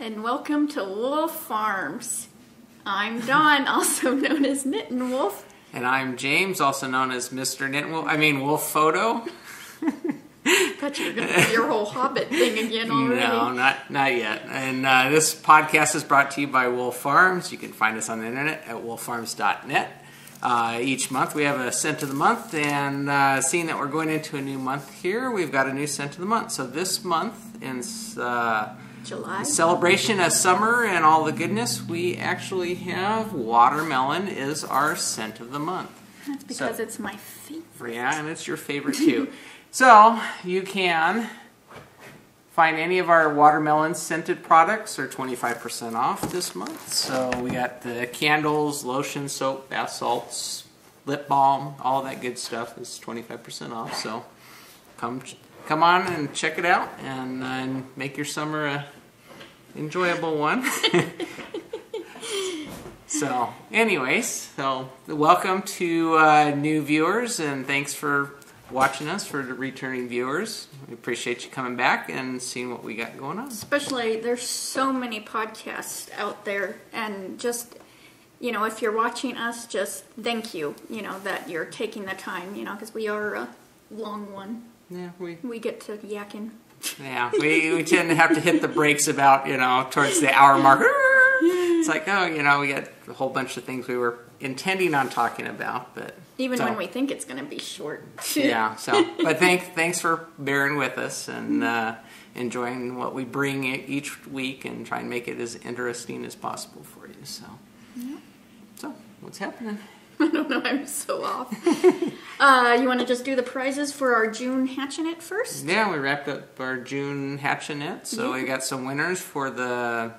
and welcome to Wolf Farms. I'm Dawn, also known as Knittin' Wolf. And I'm James, also known as Mr. Knittin' Wolf. I mean, Wolf Photo. Thought you were going to do your whole Hobbit thing again already. No, not yet. And this podcast is brought to you by Wolf Farms. You can find us on the internet at wolffarms.net. Each month we have a scent of the month, and seeing that we're going into a new month here, we've got a new scent of the month. So this month, in July celebration of summer and all the goodness, we actually have watermelon is our scent of the month. That's because it's my favorite. Yeah, and it's your favorite too. So you can find any of our watermelon scented products are 25% off this month. So we got the candles, lotion, soap, bath salts, lip balm, all that good stuff is 25% off. So come on and check it out and make your summer a enjoyable one. So anyways, welcome to new viewers, and thanks for watching us, for the returning viewers. We appreciate you coming back and seeing what we got going on. Especially, there's so many podcasts out there, and just, if you're watching us, just thank you, that you're taking the time, because we are a long one. Yeah, we get to yakking. Yeah, we tend to have to hit the brakes about, towards the hour mark. It's like, we got a whole bunch of things we were intending on talking about, but even when we think it's going to be short. Yeah, but thanks for bearing with us and enjoying what we bring each week and try and make it as interesting as possible for you. So, yeah. So what's happening? I don't know, I'm so off. You want to just do the prizes for our June Hatchinette first? Yeah, we wrapped up our June Hatchinette, so we got some winners for the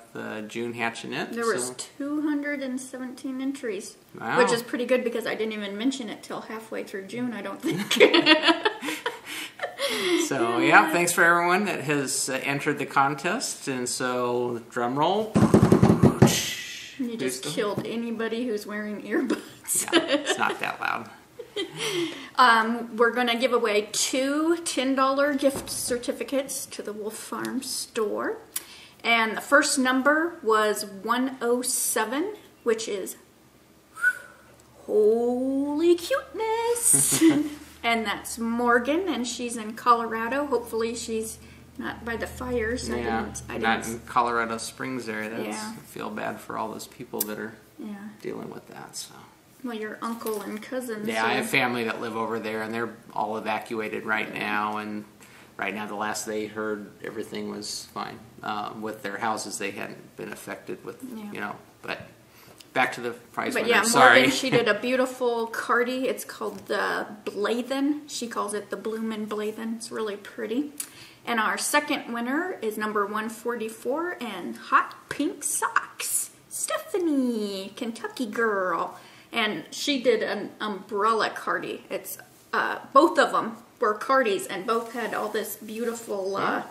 June Hatchinette. There was 217 entries, wow. Which is pretty good because I didn't even mention it till halfway through June, I don't think. So, yeah, thanks for everyone that has entered the contest, and so, drum roll. You just killed anybody who's wearing earbuds. Yeah, it's not that loud. We're going to give away 2 $10 gift certificates to the Wolf Farm store. And the first number was 107, which is holy cuteness. And that's Morgan, and she's in Colorado. Hopefully she's not by the fires. Yeah, not in Colorado Springs area. I feel bad for all those people that are dealing with that. So. Well, your uncle and cousins. Yeah, I have family that live over there, and they're all evacuated right now. And right now, the last they heard, everything was fine with their houses. They hadn't been affected with, But back to the prize winner. Yeah, sorry. Morgan, she did a beautiful cardie. It's called the Blathen. She calls it the Bloomin' Blathen. It's really pretty. And our second winner is number 144 and Hot Pink Socks. Stephanie, Kentucky girl. And she did an umbrella cardie. It's both of them were cardies, and both had all this beautiful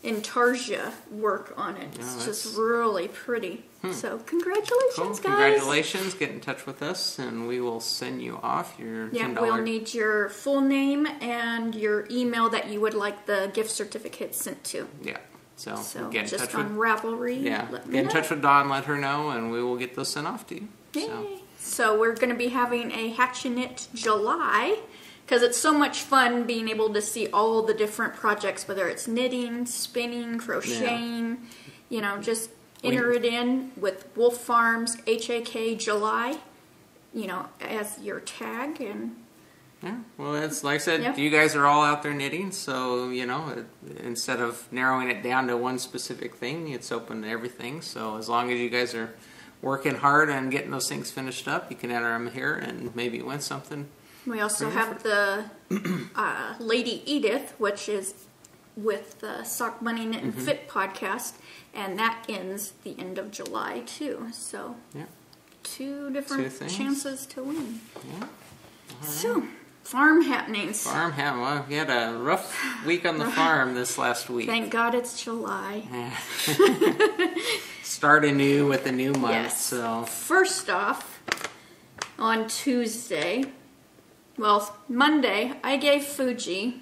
intarsia work on it. It's just really pretty. So congratulations, cool. Guys. Congratulations. Get in touch with us, and we will send you off your $10. Yeah, we'll need your full name and your email that you would like the gift certificate sent to. Yeah. So get in touch on Ravelry. Yeah. Get in touch with Dawn, let her know, and we will get those sent off to you. Yay. So we're going to be having a Hatchinette July, because it's so much fun being able to see all the different projects, whether it's knitting, spinning, crocheting, just enter it in with Wolf Farms HAK July, as your tag. And yeah, well, it's like I said, you guys are all out there knitting, so, instead of narrowing it down to one specific thing, it's open to everything. So as long as you guys are working hard and getting those things finished up, you can enter them here and maybe win something. We also have the Lady Edith, which is with the Sock Bunny Knit and Fit podcast, and that ends the end of July too. So 2 different chances to win. Yeah. Right. So, farm happenings. Well, we had a rough week on the farm this last week. Thank God it's July. Start anew with a new month. Yes. So first off, on Tuesday, Monday, I gave Fuji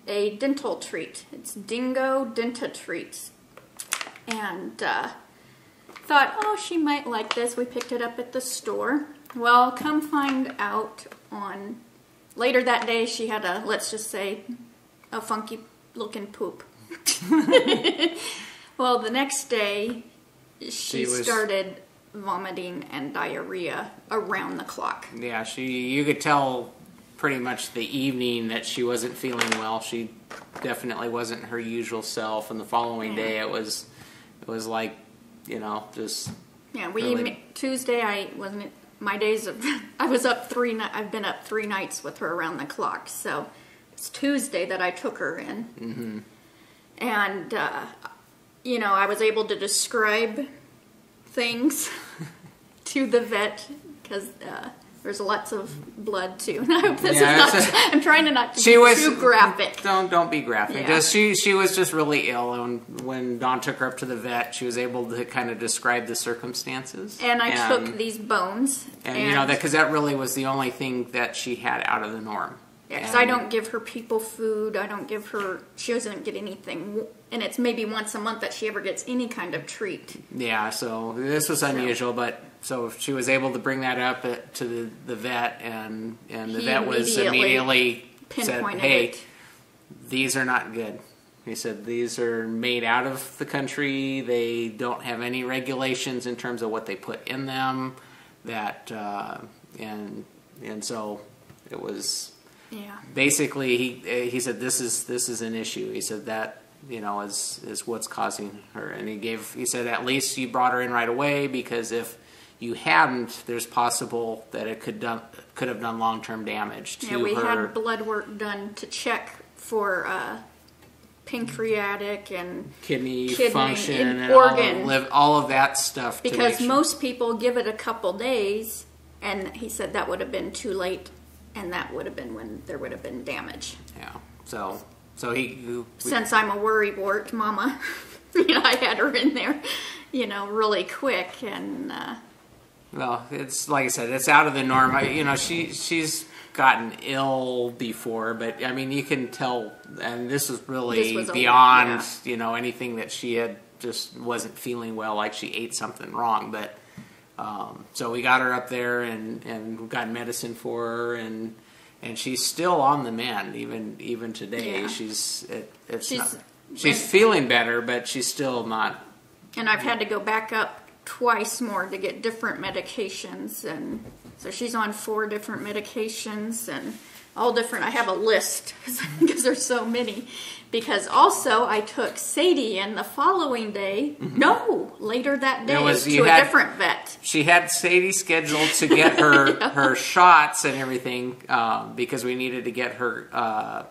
a dental treat. It's Dingo Denta Treats. and thought, oh, she might like this. We picked it up at the store. Well, come find out on later that day she had a, let's just say, a funky looking poop. Well, the next day she started vomiting and diarrhea around the clock. Yeah, you could tell pretty much the evening that she wasn't feeling well. She definitely wasn't her usual self, and the following day it was like, you know, just Tuesday my days of I was up I've been up 3 nights with her around the clock. So it's Tuesday that I took her in, and you know, I was able to describe things to the vet because there's lots of blood too. And I hope this is not. I'm trying to not be too graphic. Don't be graphic. Yeah. She was just really ill, and when Dawn took her up to the vet, she was able to kind of describe the circumstances. And I took these bones, and you know, because that really was the only thing that she had out of the norm. Yeah, because I don't give her people food. I don't give her. She doesn't get anything, and it's maybe once a month that she ever gets any kind of treat. Yeah, so this was unusual, but. So she was able to bring that up to the vet, and the vet was immediately said, hey, these are not good. He said, these are made out of the country. They don't have any regulations in terms of what they put in them. That and so it was basically he said this is an issue. He said that, you know, is what's causing her, and he said at least you brought her in right away, because if you hadn't, there's possible that it could have done long-term damage to her. Yeah, we had blood work done to check for pancreatic and kidney function and organ, all of that stuff. Because most people give it a couple days, and he said that would have been too late, and that would have been when there would have been damage. Yeah. So since I'm a worrywart mama, you know, I had her in there, you know, really quick, and. Well, it's like I said, it's out of the norm. You know, she's gotten ill before, but I mean, you can tell, and this was really beyond, you know, anything that she had just wasn't feeling well, like she ate something wrong. But so we got her up there and got medicine for her, and she's still on the mend even today. Yeah. She's feeling better, but she's still not. And I've had to go back up twice more to get different medications, and so she's on 4 different medications and all different. I have a list because there's so many, because also I took Sadie in the following day, later that day to a different vet. She had Sadie scheduled to get her her shots and everything, because we needed to get her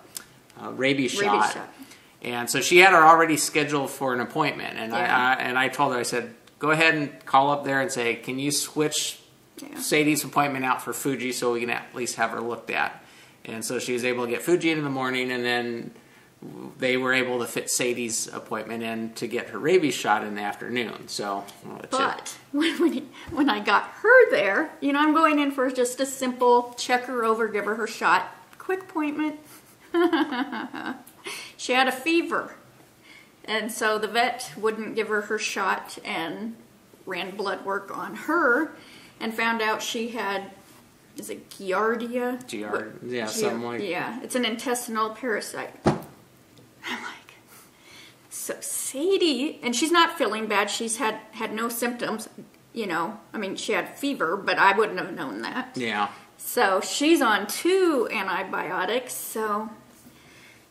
rabies shot. And so she had her already scheduled for an appointment, and I told her, I said, go ahead and call up there and say, can you switch Sadie's appointment out for Fuji so we can at least have her looked at? And so she was able to get Fuji in the morning, and then they were able to fit Sadie's appointment in to get her rabies shot in the afternoon. So, but when I got her there, you know, I'm going in for just a simple check her over, give her shot, quick appointment. She had a fever. And so the vet wouldn't give her shot and ran blood work on her and found out she had, is it Giardia? Something like that. Yeah, it's an intestinal parasite. I'm like, so Sadie, and she's not feeling bad. She's had no symptoms, you know. I mean, she had fever, but I wouldn't have known that. Yeah. So she's on 2 antibiotics, so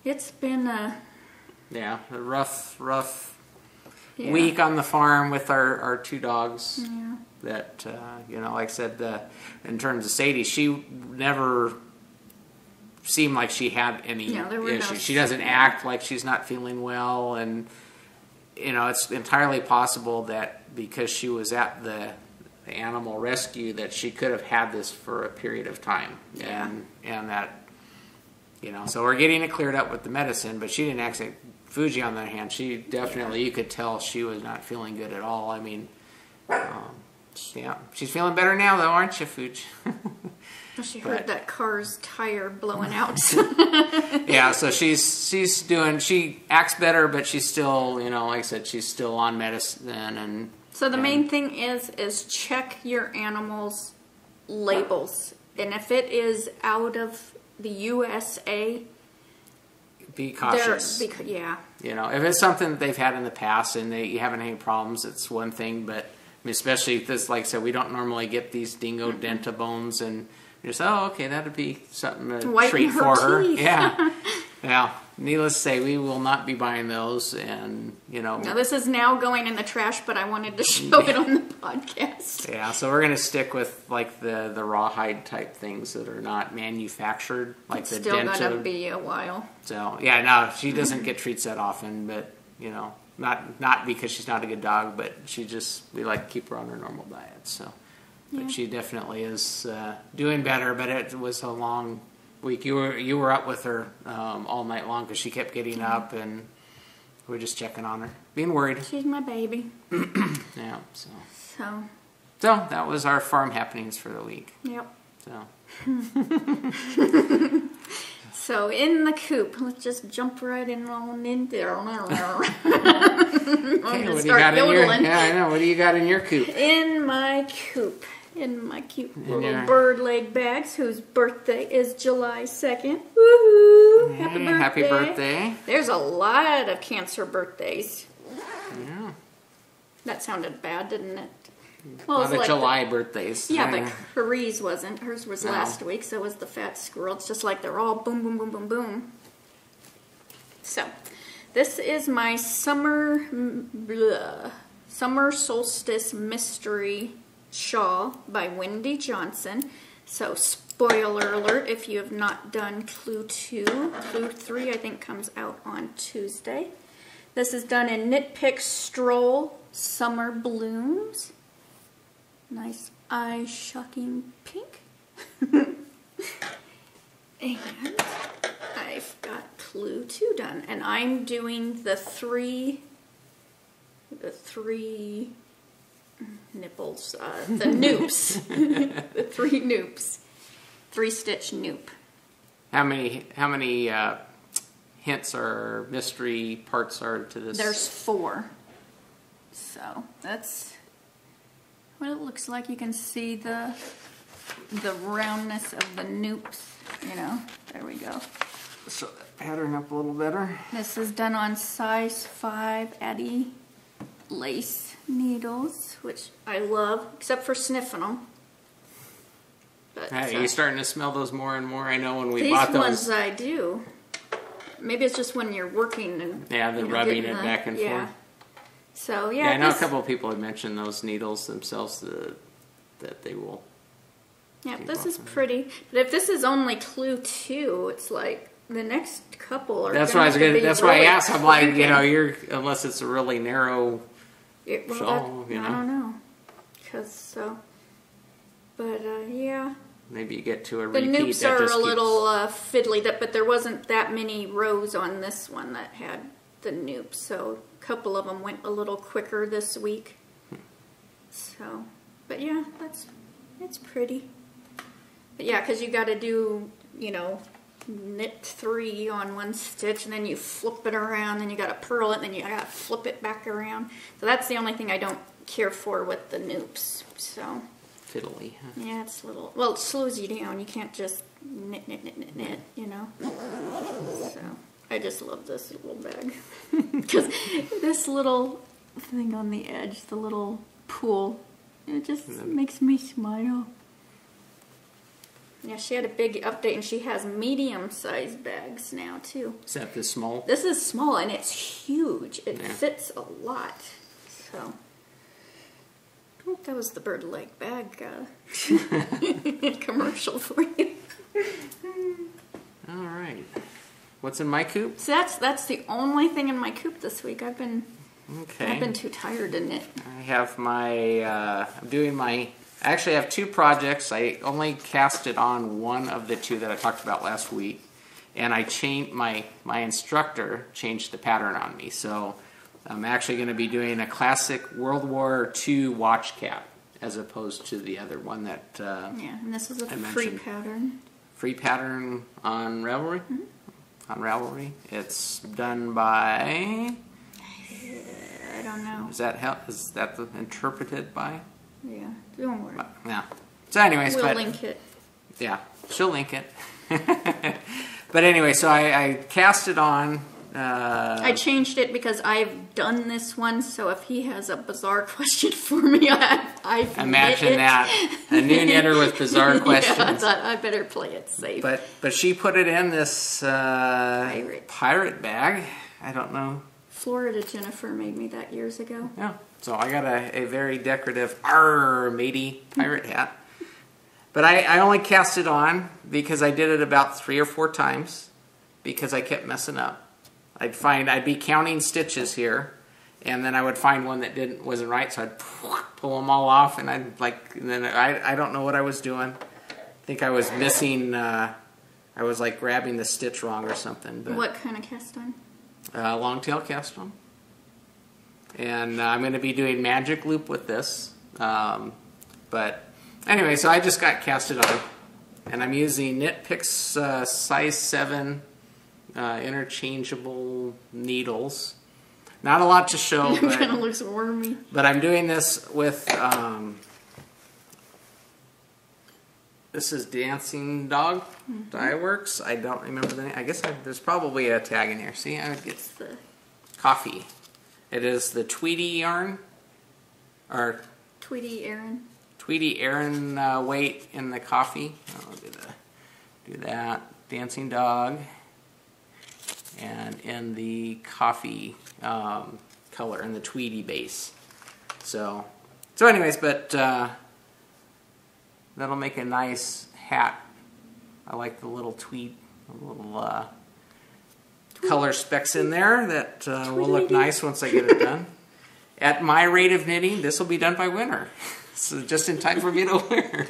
it's been a rough week on the farm with our 2 dogs. Yeah. That, you know, like I said, in terms of Sadie, she never seemed like she had any issues. She doesn't act like she's not feeling well, and, you know, it's entirely possible that because she was at the animal rescue that she could have had this for a period of time. Yeah. And that, you know, so we're getting it cleared up with the medicine, but she didn't actually. Fuji, on the other hand, she definitely, you could tell she was not feeling good at all. I mean, Yeah, she's feeling better now, though, aren't you, Fooch? She heard that car's tire blowing out. Yeah, so she acts better, but she's still, you know, like I said, she's still on medicine. And so the main thing is check your animals' labels. And if it is out of the USA, be cautious. Yeah. You know, if it's something that they've had in the past and you haven't any problems, it's one thing. But I mean, especially if this, like I said, we don't normally get these dingo dentabones, and you just, oh, okay, that'd be something to treat for her. Yeah. Yeah. Needless to say, we will not be buying those, and you know. Now this is now going in the trash, but I wanted to show it on the podcast. Yeah, so we're gonna stick with like the rawhide type things that are not manufactured, like It's the still Dento. gonna be a while. So yeah, no, she doesn't get treats that often, but you know, not because she's not a good dog, but we like to keep her on her normal diet. So, but she definitely is doing better. But it was a long week. You were up with her all night long because she kept getting up, and we were just checking on her, being worried. She's my baby. Yeah. So that was our farm happenings for the week. Yep. So. So in the coop, let's just jump right on in there. I'm gonna start yodeling. Yeah, I know. What do you got in your coop? In my coop. In my cute little bird leg bags, whose birthday is July 2nd. Woohoo! Happy birthday. There's a lot of Cancer birthdays. Yeah. That sounded bad, didn't it? Well, a lot of July birthdays. Yeah, but Hers wasn't. Hers was last week, so was the fat squirrel. It's just like they're all boom, boom, boom, boom, boom. So, this is my summer solstice mystery shawl by Wendy Johnson. So, spoiler alert, if you have not done Clue 2, Clue 3 I think comes out on Tuesday. This is done in Knit Pick Stroll Summer Blooms. Nice eye-shocking pink. And I've got Clue 2 done. And I'm doing the three nipples, the noops. The 3 noops. 3-stitch noop. How many hints or mystery parts are to this? There's 4. So that's what it looks like. You can see the roundness of the noops, you know. There we go. So that pattern up a little better. This is done on size 5 Addy lace needles, which I love, except for sniffing them. But, hey, you're starting to smell those more and more. I know when we bought those. These ones I do. Maybe it's just when you're working and they're rubbing it back and forth. So yeah, I know a couple of people have mentioned those needles themselves that they will. Yeah, this is pretty. But if this is only Clue 2, it's like the next couple are. That's why I asked. I'm like, you know, unless it's a really narrow shawl, you know. I don't know, but yeah. Maybe you get to a the repeat. The noops are a little fiddly, but there wasn't that many rows on this one that had the noops, so a couple of them went a little quicker this week. So, but yeah, it's pretty. But yeah, because you got to do, you know, knit 3 on one stitch, and then you flip it around, then you got to purl it, and then you got to flip it back around. So that's the only thing I don't care for with the noops. So fiddly. Huh? Yeah, it's a little. Well, it slows you down. You can't just knit, you know. So I just love this little bag because this little thing on the edge, the little pool, it just makes me smile. Yeah, she had a big update, and she has medium-sized bags now, too. Is that this small? This is small, and it's huge. It fits a lot. So, that was the bird leg bag commercial for you. All right. What's in my coop? So that's the only thing in my coop this week. I've been too tired to knit. I have my, I'm doing my... I actually have 2 projects. I only casted on one of the 2 that I talked about last week, and I changed my instructor changed the pattern on me. So I'm actually going to be doing a classic World War II watch cap, as opposed to the other one that yeah, and this is a I free mentioned. pattern. Free pattern on Ravelry. On Ravelry, it's done by. I don't know. Is that interpreted by? Yeah, don't worry. Yeah. So, anyways, We'll link it. Yeah, she'll link it. But anyway, so I cast it on. I changed it because I've done this one, so if he has a bizarre question for me, I've Imagine that. A new knitter with bizarre questions. Yeah, I thought I better play it safe. But she put it in this pirate bag. I don't know. Florida Jennifer made me that years ago. Yeah. So I got a very decorative "Arr, matey" pirate hat. But I only cast it on because I did it about 3 or 4 times because I kept messing up. I'd be counting stitches here, and then I would find one that wasn't right, so I'd pull them all off, and and then I don't know what I was doing. I think I was missing. I was like grabbing the stitch wrong or something. But, what kind of cast on? long tail cast on. And I'm going to be doing magic loop with this. But anyway, so I just got casted on, and I'm using Knit Picks size 7 interchangeable needles. Not a lot to show. It kind of looks wormy. But I'm doing this with, this is Dancing Dog Dye Works. I don't remember the name. I guess there's probably a tag in here. See, I would get the coffee. It is the Tweety yarn, or Tweety Aaron. Tweety Aaron weight in the coffee. I'll do that. Dancing Dog. And in the coffee color, in the Tweety base. So anyways, but that'll make a nice hat. I like the little little color specks in there that will look nice once I get it done. At my rate of knitting, this will be done by winter. So just in time for me to wear.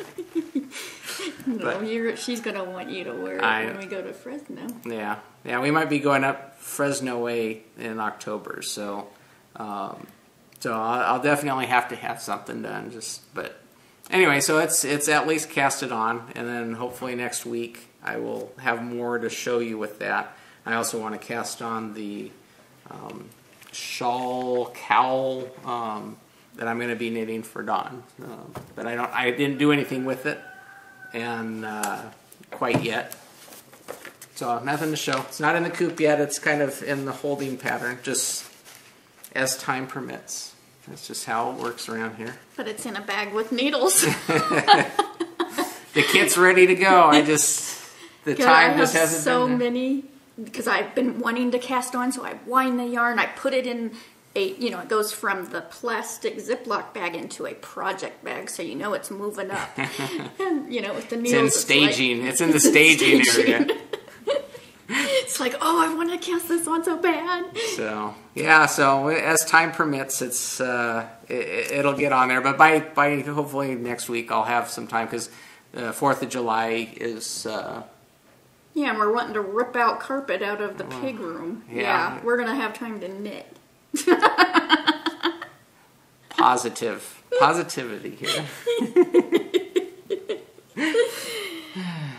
No, she's going to want you to wear it when we go to Fresno. Yeah, we might be going up Fresno way in October, so I'll definitely have to have something done. But anyway, so it's at least casted on, and then hopefully next week I will have more to show you with that. I also want to cast on the shawl cowl that I'm going to be knitting for Dawn, but I didn't do anything with it. And quite yet. So nothing to show. It's not in the coop yet. It's kind of in the holding pattern, just as time permits. That's just how it works around here. But it's in a bag with needles. The kit's ready to go. The time just hasn't so been there. many, because I've been wanting to cast on, so I wind the yarn, I put it in it goes from the plastic Ziploc bag into a project bag, so it's moving up. And, with the needles. It's in staging. It's in the staging area. It's like, oh, I want to cast this on so bad. So, yeah, as time permits, it'll get on there. But by hopefully next week, I'll have some time, because 4th of July is... yeah, and we're wanting to rip out carpet out of the pig room. Yeah, we're going to have time to knit. Positivity here.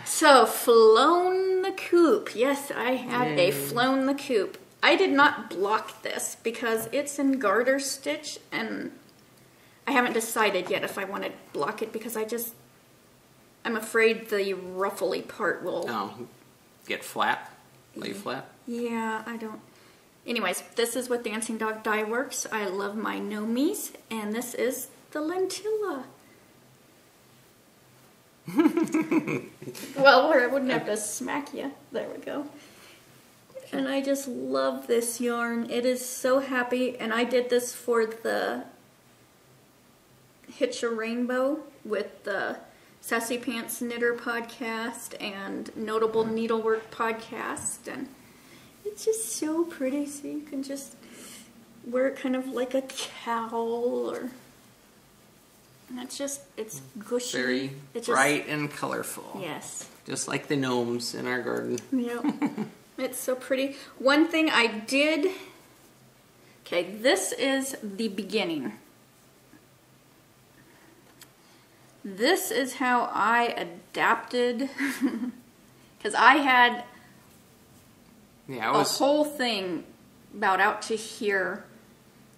So, flown the coop. Yes, I have a flown the coop. I did not block this because it's in garter stitch, and I haven't decided yet if I want to block it because I'm afraid the ruffly part will get flat, lay flat. Yeah, I don't. Anyways, this is what Dancing Dog Dye Works. I love my Nomies, and this is the Lentilla. Well, where I wouldn't have to smack you. There we go. And I just love this yarn. It is so happy, and I did this for the Hitch a Rainbow with the Sassy Pants Knitter podcast and Notable Needlework podcast, and it's just so pretty, so you can just wear it kind of like a cowl, and it's gushy. Very bright and colorful. Yes. Just like the gnomes in our garden. Yep. It's so pretty. One thing I did, this is the beginning. this is how I adapted, because I had a whole thing about out to here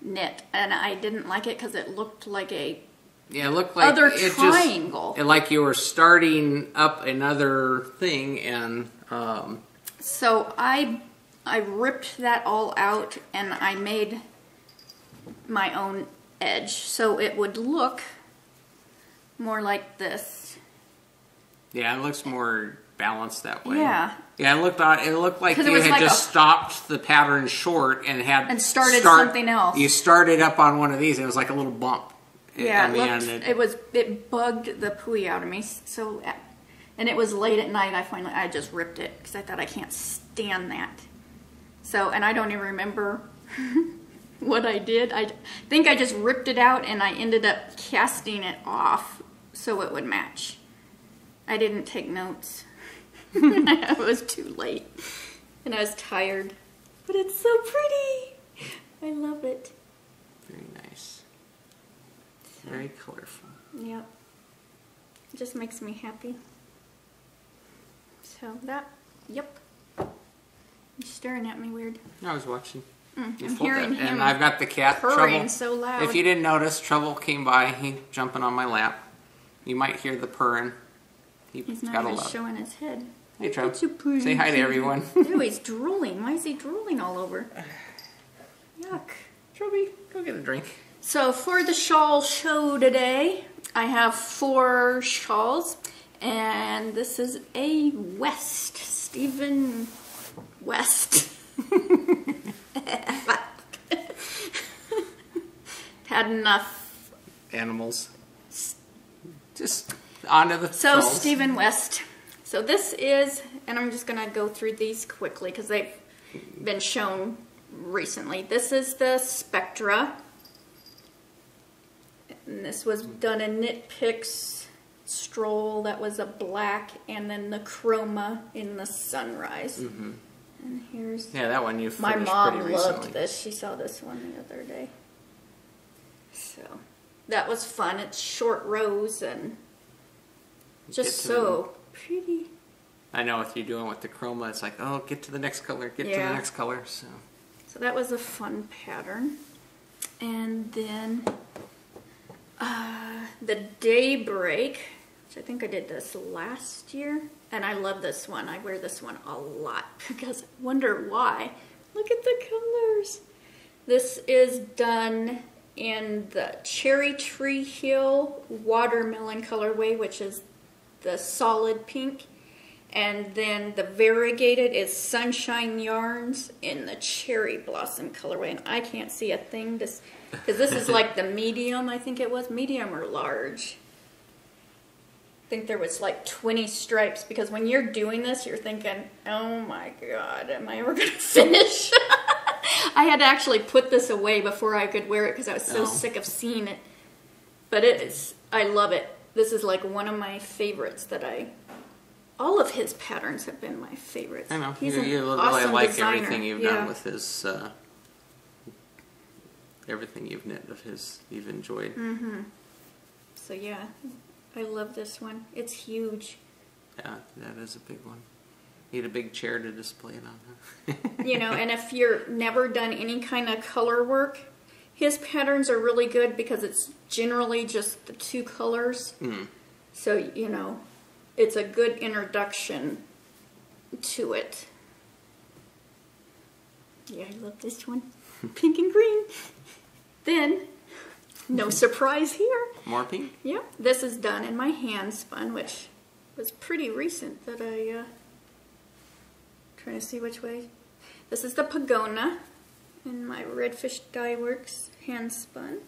knit, and I didn't like it because it looked like a it looked like other triangle. Like you were starting up another thing, and so I ripped that all out and I made my own edge so it would look more like this. Yeah, it looks more balanced that way. Yeah. Yeah, it looked like you had just stopped the pattern short and started something else. You started up on one of these. It was like a little bump. Yeah, it bugged the pooey out of me. So, and it was late at night. I just ripped it because I thought I can't stand that. So, and I don't even remember what I did. I think I just ripped it out and I ended up casting it off so it would match. I didn't take notes. It was too late and I was tired. But it's so pretty. I love it. Very nice. Very colorful. Yep. It just makes me happy. So that, yep. You're staring at me weird. I was watching. I'm hearing him. And I've got the cat purring Trouble. So loud. If you didn't notice, Trouble came by. He jumping on my lap. You might hear the purring. He's not even showing his head. Hey, Trouble. Say hi to everyone. Ew, he's drooling. Why is he drooling all over? Yuck. Trouble, go get a drink. So for the shawl show today, I have 4 shawls, and this is a West, Stephen West. Had enough animals. Just onto the So shawls. Stephen West. So this is, and I'm just gonna go through these quickly because they've been shown recently. This is the Spectra. And this was done in Knit Picks Stroll. That was a black, and then the Chroma in the Sunrise. Mm-hmm. And here's that one you finished my mom pretty loved recently. this. She saw this one the other day. So that was fun. It's short rows and just so pretty. I know if you're doing with the Chroma, it's like, oh, get to the next color, get to the next color. So that was a fun pattern. And then the Daybreak, which I think I did this last year. And I love this one. I wear this one a lot because I wonder why. Look at the colors. This is done in the Cherry Tree Hill Watermelon colorway, which is the solid pink. And then the variegated is Sunshine Yarns in the Cherry Blossom colorway. And I can't see a thing because this is like the medium, I think it was. Medium or large. I think there was like 20 stripes because when you're doing this, you're thinking, oh my God, am I ever going to finish? I had to actually put this away before I could wear it because I was so sick of seeing it. But I love it. This is like one of my favorites that all of his patterns have been my favorites. I know. He's you an really awesome like designer. everything you've done with his, everything you've knit of his, you've enjoyed. Mm-hmm. So yeah, I love this one. It's huge. Yeah, that is a big one. Need a big chair to display it on. You know, and if you're never done any kind of color work, his patterns are really good because it's generally just the 2 colors. Mm. So, you know, it's a good introduction to it. Yeah, I love this one. Pink and green. Then, no surprise here. More pink? Yep. This is done in my hand spun, which was pretty recent that trying to see which way. This is the Pagona in my Redfish Dye Works hand spun.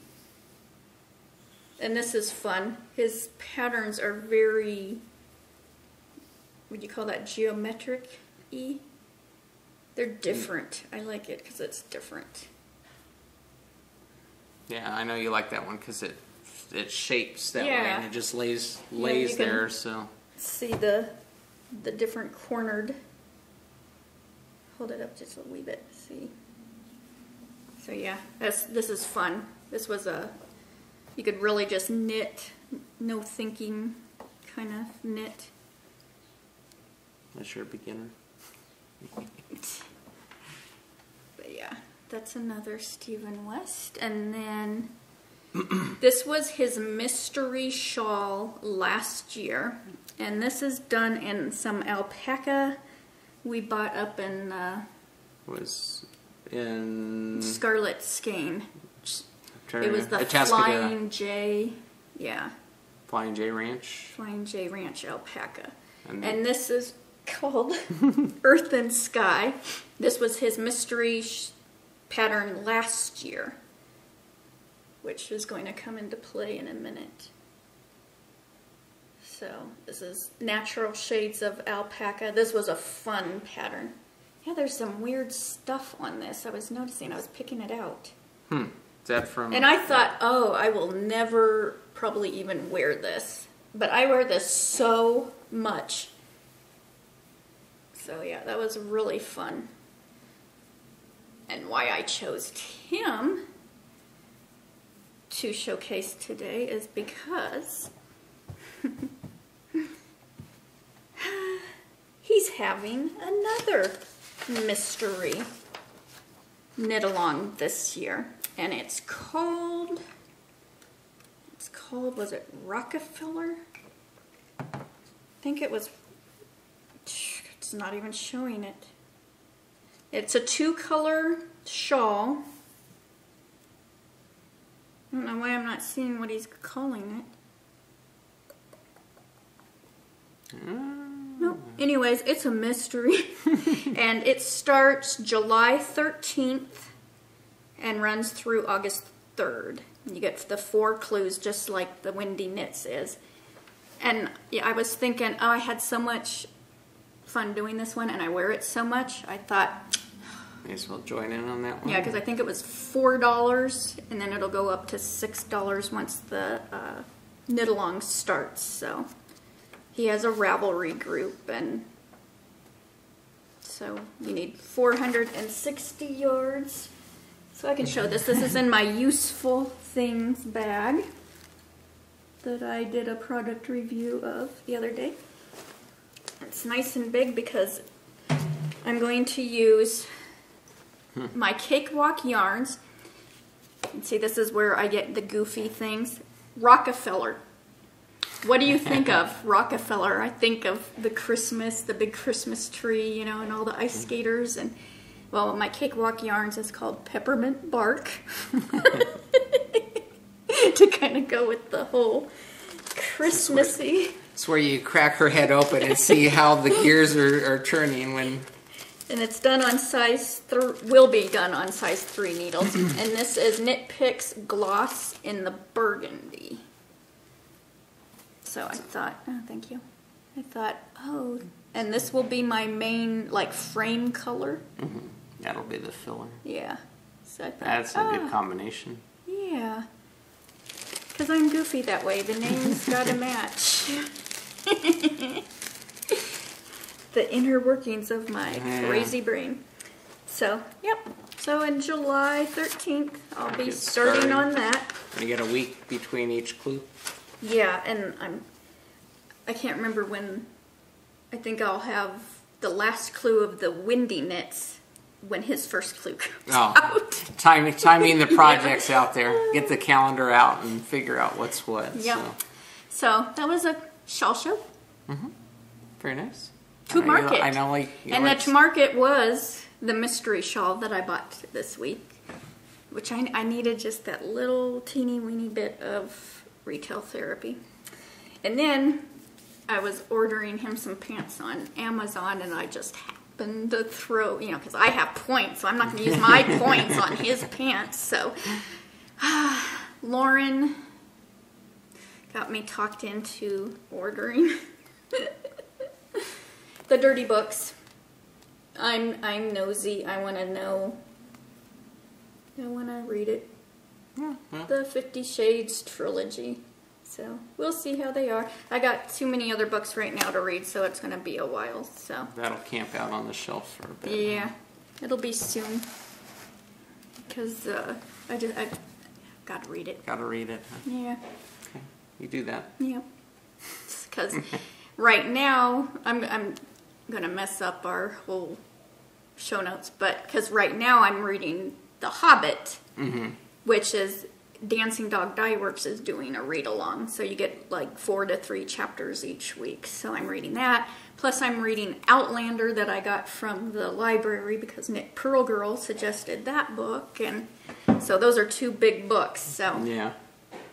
And this is fun. His patterns are very, would you call that geometric-y? They're different. I like it because it's different. Yeah, I know you like that one because it shapes that way and it just lays there. So see the different cornered. Hold it up just a wee bit. See. So yeah, this is fun. This was you could really just knit no thinking kind of knit. Unless you're a beginner. But yeah, that's another Stephen West. And then this was his mystery shawl last year. And this is done in some alpaca we bought up in Was in Scarlet Skein. It was the Itasca, Flying J, yeah. Flying J Ranch. Flying J Ranch alpaca. And this is called Earth and Sky. This was his mystery pattern last year, which is going to come into play in a minute. So this is natural shades of alpaca. This was a fun pattern. Yeah, there's some weird stuff on this. I was noticing. I was picking it out. Is that from? And I thought, oh, I will never probably even wear this. But I wear this so much. So yeah, that was really fun. And why I chose him to showcase today is because he's having another mystery knit along this year. And it's called, was it Rockefeller? I think it was, it's not even showing it. It's a 2-color shawl. I don't know why I'm not seeing what he's calling it. No. Anyways, it's a mystery. And it starts July 13th and runs through August 3rd. You get the 4 clues just like the Windy Knits is. And yeah, I was thinking, oh, I had so much fun doing this one and I wear it so much. I thought, may as well join in on that one. yeah, because I think it was $4 and then it'll go up to $6 once the knit along starts. So he has a Ravelry group, and so you need 460 yards. So I can show this. This is in my useful things bag that I did a product review of the other day. It's nice and big because I'm going to use my Cakewalk yarns. And see, this is where I get the goofy things. Rockefeller. What do you think of Rockefeller? I think of the big Christmas tree, you know, and all the ice skaters. And well, my Cakewalk yarns is called Peppermint Bark. To kind of go with the whole Christmassy. It's where you crack her head open and see how the gears are turning when. And it's done on size 3, will be done on size 3 needles. And this is Knit Picks Gloss in the Burgundy. So I thought, oh, thank you. I thought, oh, and this will be my main, like, frame color. Mm-hmm. That'll be the filler. Yeah. So I thought, that's a good combination. Yeah. Because I'm goofy that way. The name's got to match. The inner workings of my crazy brain. So, yep. So in July 13th, I'll be starting on that. You get a week between each clue? Yeah, and I can't remember when. I think I'll have the last clue of the Windy Knits when his first clue comes out. Timing the projects out there. Get the calendar out and figure out what's what. Yeah. So that was a shawl show. Mm-hmm. Very nice. Coop Market. I know, and that market was the mystery shawl that I bought this week, which I needed just that little teeny weeny bit of retail therapy. And then I was ordering him some pants on Amazon, and I just happened to throw, you know, because I have points, so I'm not going to use my points on his pants. So Lauren got me talked into ordering the dirty books. I'm nosy. I want to know. I want to read it. Yeah. The 50 Shades trilogy. So we'll see how they are. I got too many other books right now to read, so it's going to be a while. So that'll camp out on the shelf for a bit. Yeah, it'll be soon. Because I got to read it. Got to read it. Huh? Yeah. Okay. you do that. Yeah. Because right now, I'm going to mess up our whole show notes, but because right now I'm reading The Hobbit, which is Dancing Dog Dye Works is doing a read-along. So you get like 4 to 3 chapters each week. So I'm reading that. Plus I'm reading Outlander that I got from the library because Nick Pearlgirl suggested that book. And so those are 2 big books. So Yeah.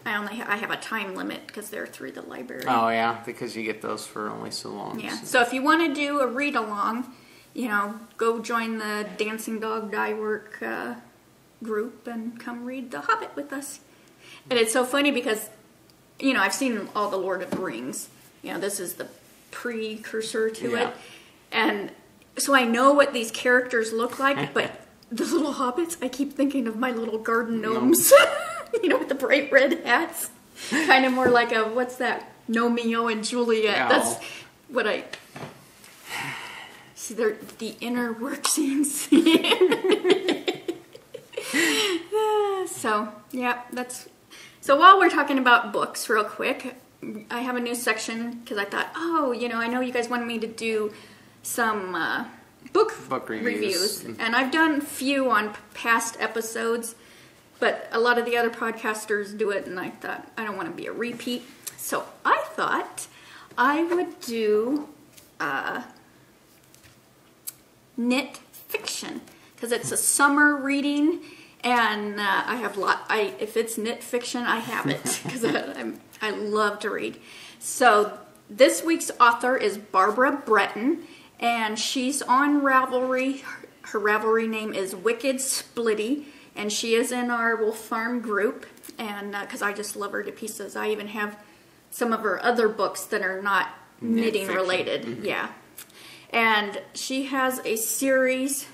I have a time limit because they're through the library. Oh, yeah, because you get those for only so long. Yeah. So if you want to do a read-along, you know, go join the Dancing Dog Dye Work group and come read The Hobbit with us. And it's so funny because, you know, I've seen all the Lord of the Rings. You know, this is the precursor to it. And so I know what these characters look like, but the little hobbits, I keep thinking of my little garden gnomes. You know, with the bright red hats. Kind of more like a, what's that? Romeo and Juliet. No. That's what I... See, they're the inner workings. So, yeah, that's... So while we're talking about books real quick, I have a new section because I thought, oh, you know, I know you guys wanted me to do some book reviews. And I've done a few on past episodes, but a lot of the other podcasters do it, and I thought, I don't want to be a repeat. So I thought I would do knit fiction, because it's a summer reading, and I have if it's knit fiction, I have it, because I love to read. So this week's author is Barbara Breton, and she's on Ravelry. Her Ravelry name is Wicked Splitty, and she is in our Wolf Farm group, and because I just love her to pieces. I even have some of her other books that are not knitting related. Yeah. And she has a series,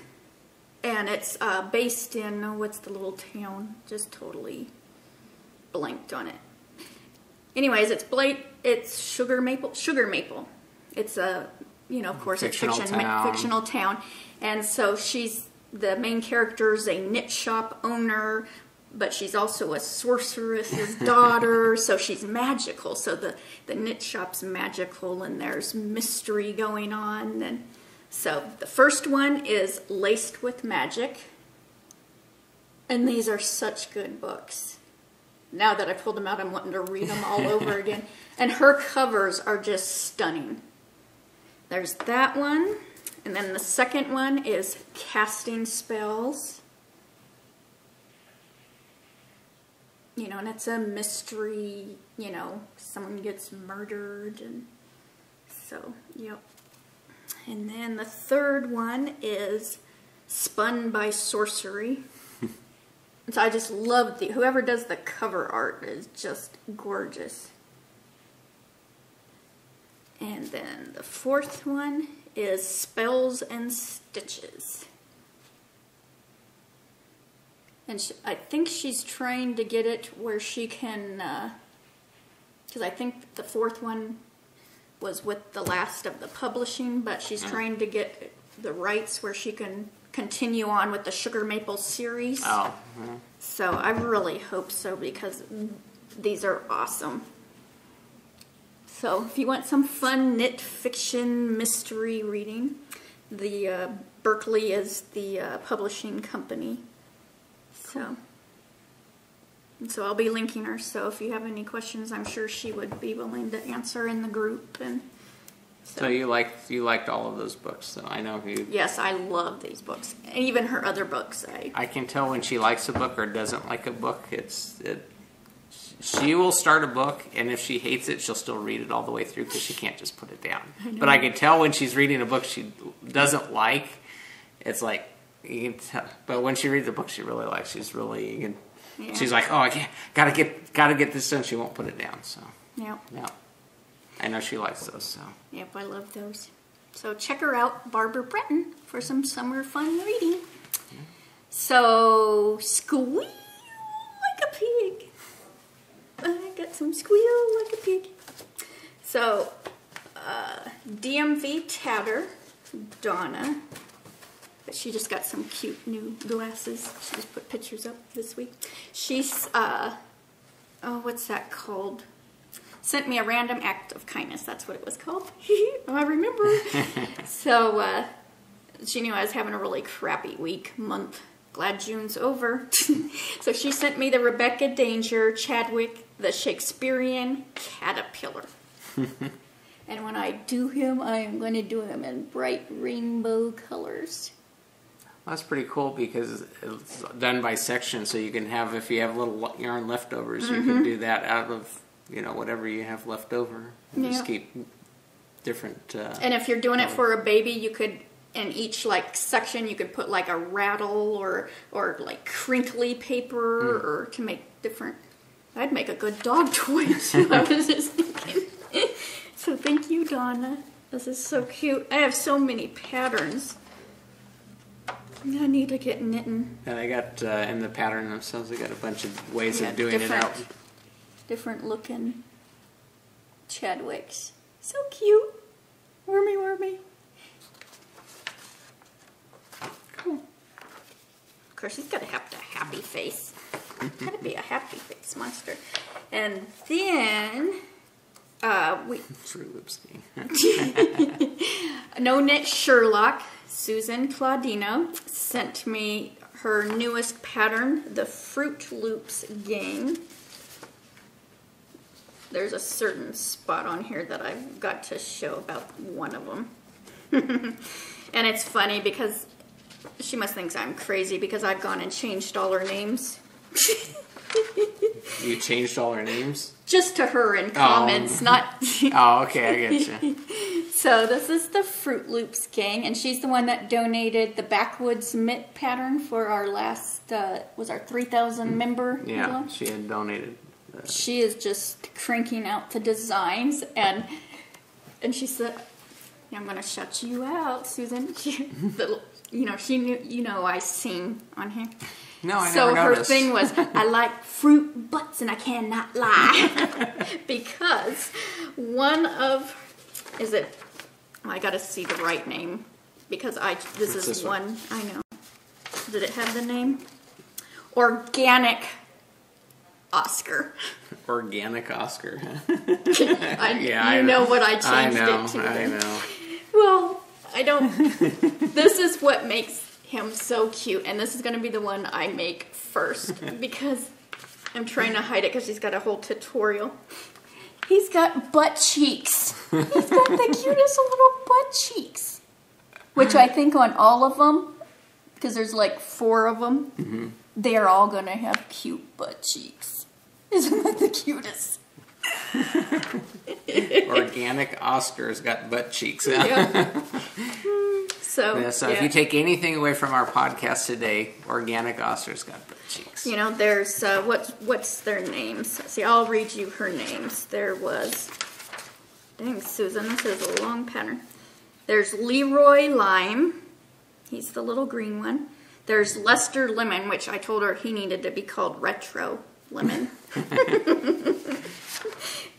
and it's based in, what's the little town? Just totally blanked on it. Anyways, it's Sugar Maple. It's a, you know, of course, fictional town. And so the main character is a knit shop owner, but she's also a sorceress's daughter, so she's magical. So the knit shop's magical, and there's mystery going on. And so the first one is Laced with Magic, and these are such good books. Now that I pulled them out, I'm wanting to read them all over again. And her covers are just stunning. There's that one, and then the second one is Casting Spells. You know, and it's a mystery, you know, someone gets murdered, and so, yep. And then the third one is Spun by Sorcery. So I just love whoever does the cover art is just gorgeous. And then the fourth one is Spells and Stitches. And I think she's trying to get it where she can, because I think the fourth one was with the last of the publishing, but she's trying to get the rights where she can continue on with the Sugar Maple series. Oh. Mm-hmm. So I really hope so, because these are awesome. So if you want some fun knit fiction mystery reading, the Berkeley is the publishing company. So I'll be linking her. So if you have any questions, I'm sure she would be willing to answer in the group. And so you liked all of those books. So I know you. Yes, I love these books, and even her other books. I can tell when she likes a book or doesn't like a book. She will start a book, and if she hates it, she'll still read it all the way through because she can't just put it down. But I can tell when she's reading a book she doesn't like. It's like, you can tell. But when she reads a book she really likes, she's like, oh, I can't, gotta get this done. She won't put it down. So yeah, I know she likes those. So yep, I love those. So check her out, Barbara Breton, for some summer fun reading. Yeah. So Squeal like a pig. I got some Squeal like a pig. So DMV Tatter, Donna. But she just got some cute new glasses. She just put pictures up this week. She's, what's that called? sent me a random act of kindness. That's what it was called. Oh, I remember. So she knew I was having a really crappy week, month. Glad June's over. So she sent me the Rebecca Danger Chadwick, the Shakespearean caterpillar. And when I do him, I am going to do him in bright rainbow colors. That's pretty cool because it's done by section, so you can have, if you have little yarn leftovers, you can do that out of, whatever you have left over. And just keep different... and if you're doing it for a baby, you could, in each section, you could put a rattle or crinkly paper or to make different... I'd make a good dog toy, too. I was just thinking. So thank you, Donna. This is so cute. I have so many patterns. I need to get knitting. And I got, in the pattern themselves, I got a bunch of ways of doing it out. Different looking Chadwicks. So cute. Wormy, wormy. Cool. Of course, he's got to have a happy face. Got to be a happy face monster. And then... Fruit Loops game. No Knit Sherlock, Susan Claudino, sent me her newest pattern, the Fruit Loops Gang. There's a certain spot on here that I've got to show about one of them. And it's funny because she must think I'm crazy because I've gone and changed all her names. You changed all her names? Just to her in comments, not... Oh, okay, I get you. So this is the Fruit Loops Gang, and she's the one that donated the Backwoods Mitt pattern for our last, was our 3,000 member? Yeah, she had donated. She is just cranking out the designs, and she said, I'm going to shut you out, Susan. She knew, I sing on here. No, I so never noticed. So her thing was, I like fruit butts and I cannot lie. Because one of, I got to see the right name. Because this is one, I know. Did it have the name? Organic Oscar. Organic Oscar. You know what I changed it to. I know. Well, I don't, this is what makes him so cute, and this is going to be the one I make first because I'm trying to hide it because he's got a whole tutorial. He's got butt cheeks. He's got the cutest little butt cheeks, which I think on all of them, because there's 4 of them, they're all going to have cute butt cheeks. Isn't that the cutest? Organic Oscar's got butt cheeks. Yeah. So if you take anything away from our podcast today, Organic Oscar's got butt cheeks. There's what's their names? See, I'll read you her names. There was, dang Susan, this is a long pattern. There's Leroy Lime. He's the little green one. There's Lester Lemon, which I told her he needed to be called Retro Lemon.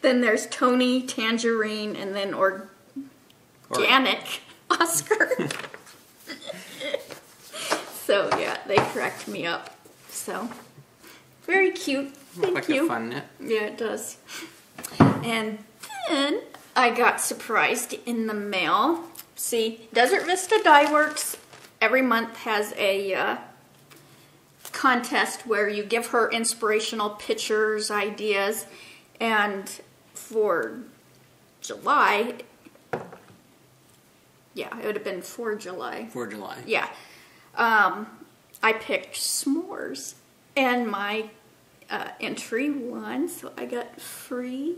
Then there's Tony Tangerine, and then Organic Oscar. So yeah, they cracked me up. So very cute. Thank you. Like a fun knit. Yeah, it does. And then I got surprised in the mail. See, Desert Vista Dye Works every month has a contest where you give her inspirational pictures, ideas, and for July, yeah, it would have been for July. For July. Yeah. I picked s'mores, and my entry won, so I got free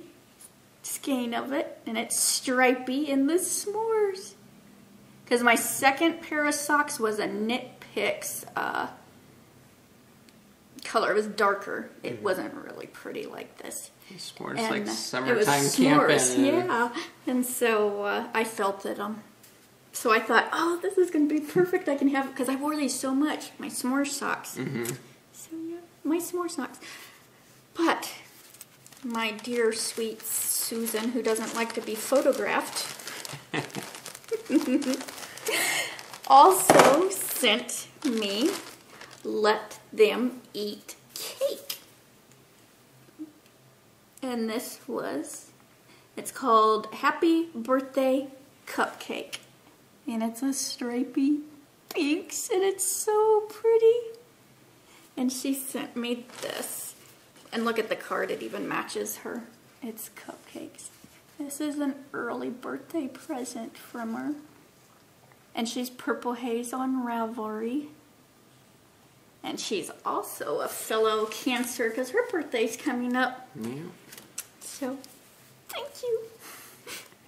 skein of it, and it's stripy in the s'mores. Because my second pair of socks was a Knit Picks color. It was darker. It wasn't really pretty like this. S'mores, and like summertime s'mores, camping. Yeah, and so I felt it. So I thought, oh, this is going to be perfect. I can have, because I wore these so much, my s'more socks. So yeah, my s'more socks. But my dear sweet Susan, who doesn't like to be photographed, also sent me Let Them Eat Cake. And this was It's called Happy Birthday Cupcake. And it's a stripy pinks, and it's so pretty. And she sent me this. And look at the card, it even matches her. It's cupcakes. This is an early birthday present from her. And she's Purple Haze on Ravelry. And she's also a fellow Cancer because her birthday's coming up. Yeah. So, thank you.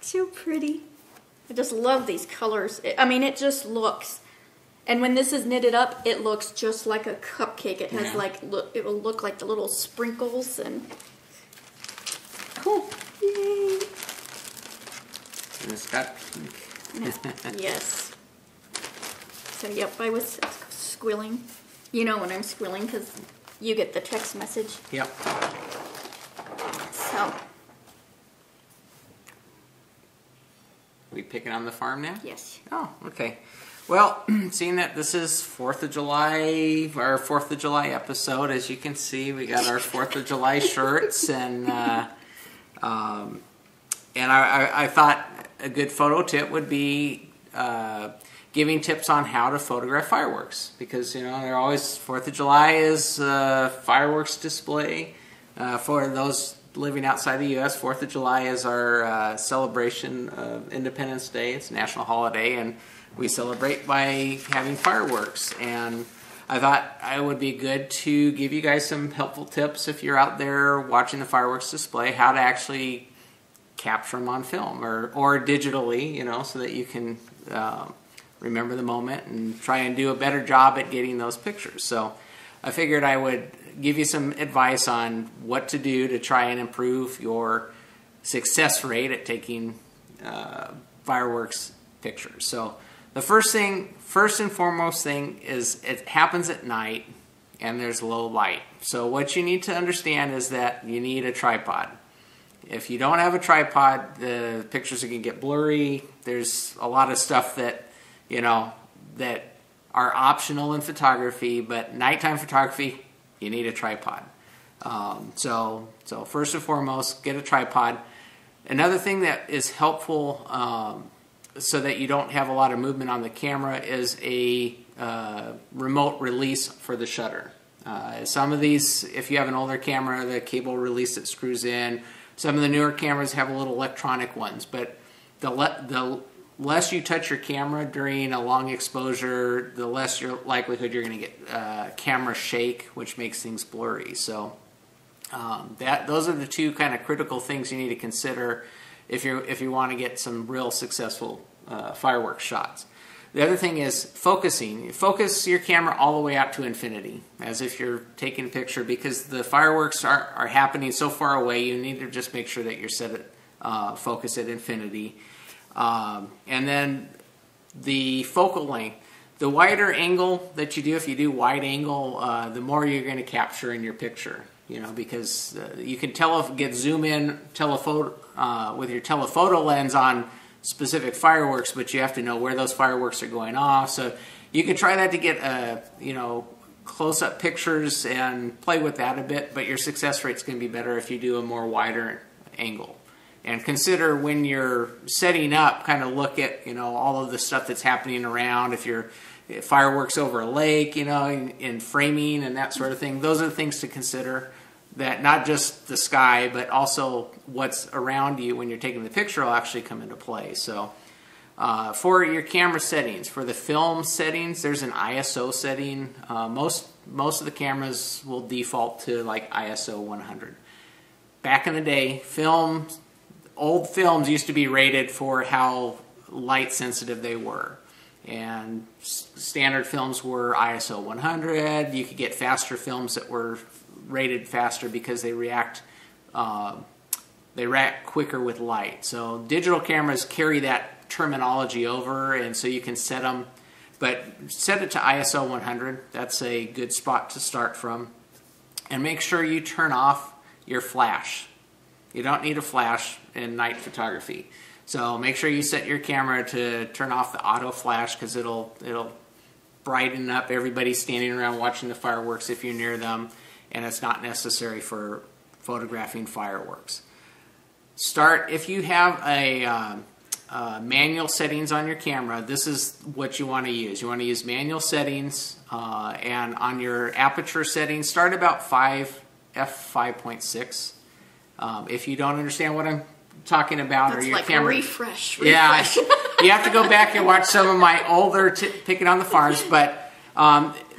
So pretty. I just love these colors. I mean, it just looks. And when this is knitted up, it looks just like a cupcake. It has like, it will look like the little sprinkles and. Cool. Yay. And it's got pink. Yes. So, yep, I was squealing. You know when I'm squealing because you get the text message. Yep. So. We picking on the farm now? Yes. Oh, okay. Well, seeing that this is 4th of July, our 4th of July episode, as you can see, we got our 4th of July shirts, and I thought a good photo tip would be giving tips on how to photograph fireworks, because you know they're always 4th of July is fireworks display. For those living outside the U.S., 4th of July is our celebration of Independence Day. It's a national holiday, and we celebrate by having fireworks. And I thought it would be good to give you guys some helpful tips if you're out there watching the fireworks display, how to actually capture them on film or digitally, you know, so that you can remember the moment and try and do a better job at getting those pictures. So I figured I would give you some advice on what to do to try and improve your success rate at taking fireworks pictures. So the first and foremost thing is it happens at night and there's low light. So what you need to understand is that you need a tripod. If you don't have a tripod, the pictures are going to get blurry. There's a lot of stuff that, you know, that are optional in photography, but nighttime photography, you need a tripod. So first and foremost, get a tripod. Another thing that is helpful so that you don't have a lot of movement on the camera is a remote release for the shutter. Some of these, if you have an older camera, the cable release that screws in. Some of the newer cameras have a little electronic ones, but the less you touch your camera during a long exposure, the less your likelihood you're going to get camera shake, which makes things blurry. So those are the two kind of critical things you need to consider if you want to get some real successful fireworks shots. The other thing is focusing. Focus your camera all the way out to infinity, as if you're taking a picture, because the fireworks are happening so far away. You need to just make sure that you're set at focus at infinity. And then the focal length. The wider angle that you do, if you do wide angle, the more you're going to capture in your picture. You know, because you can get zoom in with your telephoto lens on specific fireworks, but you have to know where those fireworks are going off. So you can try that to get close-up pictures and play with that a bit, but your success rate's going to be better if you do a more wider angle. And consider when you're setting up, kind of look at, you know, all of the stuff that's happening around. If you're fireworks over a lake, you know, in framing and that sort of thing, those are the things to consider. That not just the sky, but also what's around you when you're taking the picture will actually come into play. So for your camera settings, for the film settings, there's an ISO setting. Most of the cameras will default to like ISO 100. Back in the day, old films used to be rated for how light sensitive they were. And standard films were ISO 100. You could get faster films that were rated faster because they react quicker with light. So digital cameras carry that terminology over, and so you can set them, but set it to ISO 100. That's a good spot to start from. And make sure you turn off your flash. You don't need a flash in night photography. So make sure you set your camera to turn off the auto flash, because it'll brighten up everybody standing around watching the fireworks if you're near them, and it's not necessary for photographing fireworks. start, if you have a manual settings on your camera, this is what you want to use. You want to use manual settings, and on your aperture settings, start about f5.6. If you don't understand what I'm talking about, that's or your like camera, refresh. yeah, you have to go back and watch some of my older Picking on the Farms, but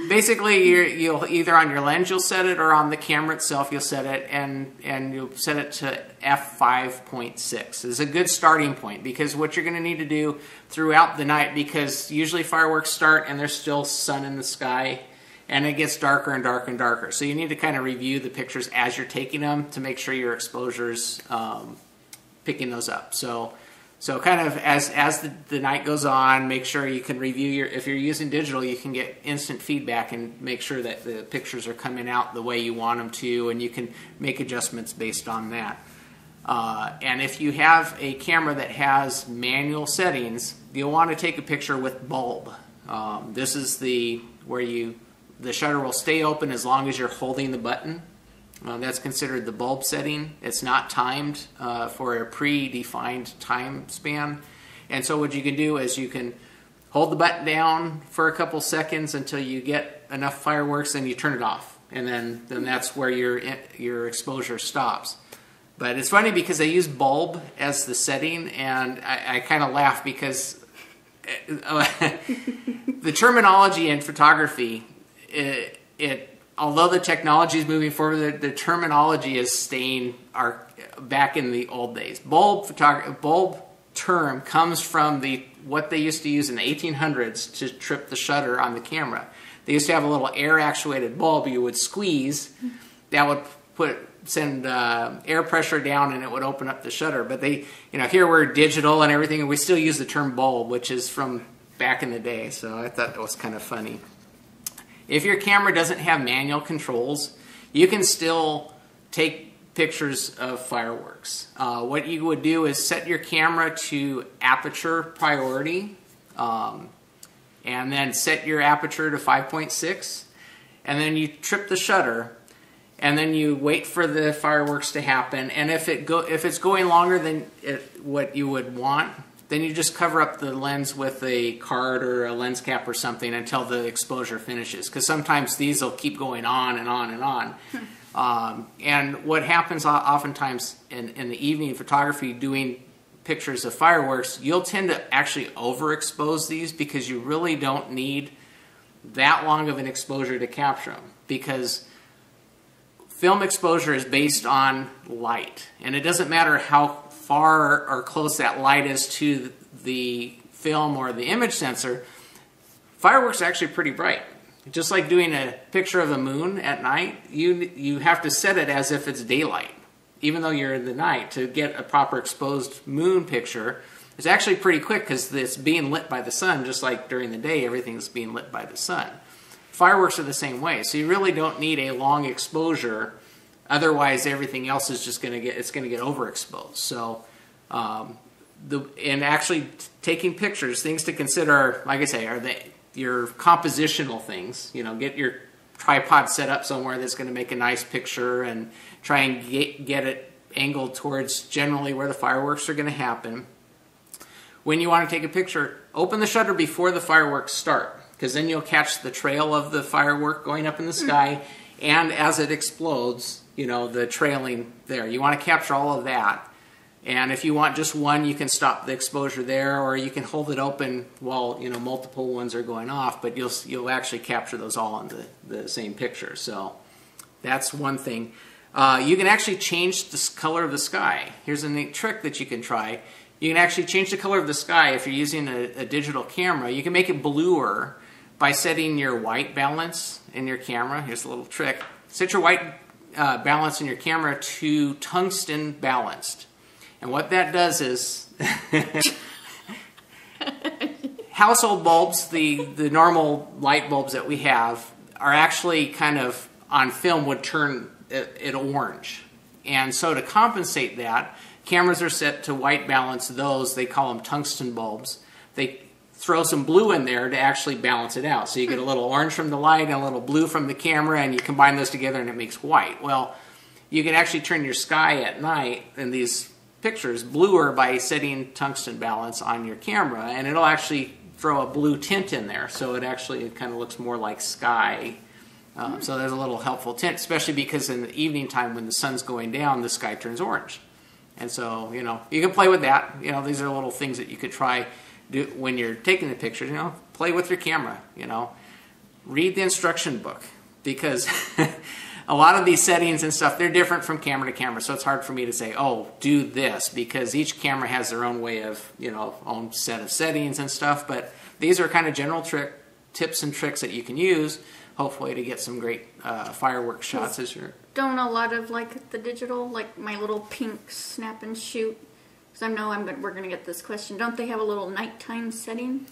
basically you'll either on your lens you'll set it, or on the camera itself you'll set it, and you'll set it to f5.6. It's a good starting point, because what you're going to need to do throughout the night, because usually fireworks start and there's still sun in the sky, and it gets darker and darker and darker. So you need to kind of review the pictures as you're taking them to make sure your exposure's picking those up. So kind of as the night goes on, make sure you can review if you're using digital, you can get instant feedback and make sure that the pictures are coming out the way you want them to, and you can make adjustments based on that. And if you have a camera that has manual settings, you'll want to take a picture with bulb. This is where the shutter will stay open as long as you're holding the button. That's considered the bulb setting. It's not timed for a predefined time span. And so what you can do is you can hold the button down for a couple seconds until you get enough fireworks, and you turn it off. And then that's where your exposure stops. But it's funny because they use bulb as the setting, and I kind of laugh because the terminology in photography, although the technology is moving forward, the terminology is staying back in the old days. Bulb term comes from what they used to use in the 1800s to trip the shutter on the camera. They used to have a little air-actuated bulb you would squeeze that would send air pressure down, and it would open up the shutter. But here we're digital and everything, and we still use the term bulb, which is from back in the day. So I thought that was kind of funny. If your camera doesn't have manual controls, you can still take pictures of fireworks. What you would do is set your camera to aperture priority, and then set your aperture to 5.6, and then you trip the shutter, and then you wait for the fireworks to happen. And if it's going longer than what you would want, then you just cover up the lens with a card or a lens cap or something until the exposure finishes. Because sometimes these will keep going on and on and on. And what happens oftentimes in the evening photography, doing pictures of fireworks, you'll tend to actually overexpose these, because you really don't need that long of an exposure to capture them. Because film exposure is based on light. And it doesn't matter how far or close that light is to the film or the image sensor, fireworks are actually pretty bright. Just like doing a picture of the moon at night, you have to set it as if it's daylight, even though you're in the night. To get a proper exposed moon picture, it's actually pretty quick because it's being lit by the sun, just like during the day everything's being lit by the sun. Fireworks are the same way, so you really don't need a long exposure. Otherwise, everything else is just going to get overexposed. So, and actually taking pictures, things to consider, like I say, are your compositional things. Get your tripod set up somewhere that's going to make a nice picture, and try and get it angled towards generally where the fireworks are going to happen. When you want to take a picture, open the shutter before the fireworks start, because then you'll catch the trail of the firework going up in the sky, and as it explodes, the trailing there. You want to capture all of that. And if you want just one, you can stop the exposure there, or you can hold it open while multiple ones are going off, but you'll actually capture those all in the same picture. So that's one thing. You can actually change the color of the sky. Here's a neat trick that you can try. You can actually change the color of the sky if you're using a digital camera. You can make it bluer by setting your white balance in your camera. Here's a little trick. Set your white balance in your camera to tungsten balanced. And what that does is household bulbs, the normal light bulbs that we have, are actually kind of on film would turn it orange. And so to compensate that, cameras are set to white balance those. They call them tungsten bulbs. They throw some blue in there to actually balance it out. So you get a little orange from the light and a little blue from the camera, and you combine those together and it makes white. Well, you can actually turn your sky at night in these pictures bluer by setting tungsten balance on your camera, and it'll actually throw a blue tint in there, so it kind of looks more like sky. So there's a little helpful tint, especially because in the evening time when the sun's going down, the sky turns orange. And so, you know, you can play with that. You know, these are little things that you could try when you're taking the pictures. You know, play with your camera, you know. Read the instruction book, because a lot of these settings and stuff, they're different from camera to camera. So it's hard for me to say, oh, do this, because each camera has their own way of, you know, own set of settings and stuff. But these are kind of general tips and tricks that you can use, hopefully, to get some great fireworks shots as you're... Don't a lot of, like, the digital, like my little pink snap and shoot, because I know we're going to get this question, don't they have a little nighttime setting?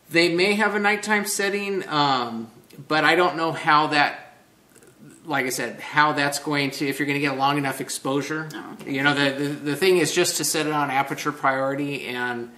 They may have a nighttime setting, but I don't know how that, like I said, how that's going to, if you're going to get long enough exposure. Oh. You know, the thing is just to set it on aperture priority, and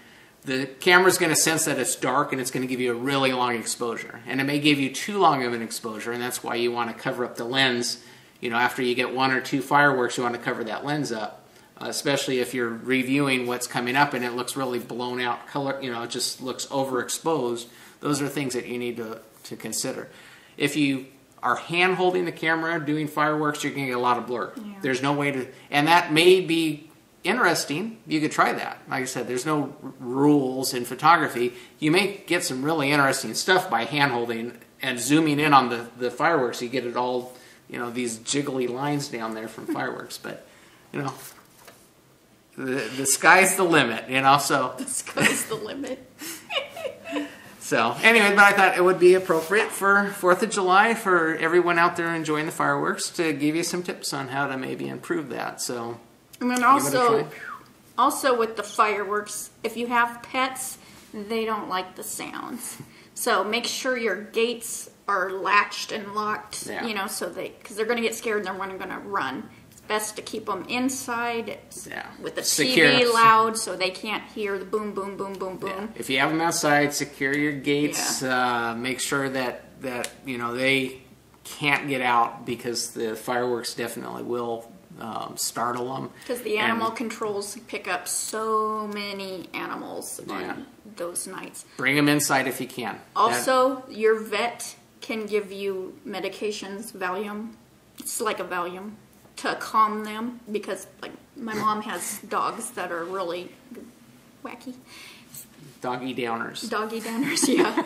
the camera's going to sense that it's dark, and it's going to give you a really long exposure. And it may give you too long of an exposure, and that's why you want to cover up the lens. You know, after you get 1 or 2 fireworks, you want to cover that lens up, especially if you're reviewing what's coming up and it looks really blown out color, you know, it just looks overexposed. Those are things that you need to consider. If you are hand holding the camera doing fireworks, you're going to get a lot of blur. Yeah. There's no way to, and that may be interesting. You could try that. Like I said, there's no rules in photography. You may get some really interesting stuff by hand holding and zooming in on the fireworks. You get it all, you know, these jiggly lines down there from fireworks. But, you know, the sky's the limit, you know, so. The sky's the limit. So, anyway, but I thought it would be appropriate for 4th of July for everyone out there enjoying the fireworks to give you some tips on how to maybe improve that. So, and then also with the fireworks, if you have pets, they don't like the sounds. So make sure your gates are latched and locked, yeah. You know, so because they're going to get scared and they're going to run. It's best to keep them inside, yeah, with the TV loud so they can't hear the boom, boom, boom, boom, boom. Yeah. If you have them outside, secure your gates. Yeah. Make sure that you know, they can't get out, because the fireworks definitely will startle them. Because the animal controls pick up so many animals on those nights. Bring them inside if you can. Also, your vet can give you medications, Valium. It's like a Valium to calm them, because like my mom has dogs that are really wacky. Doggy downers. Doggy downers, yeah.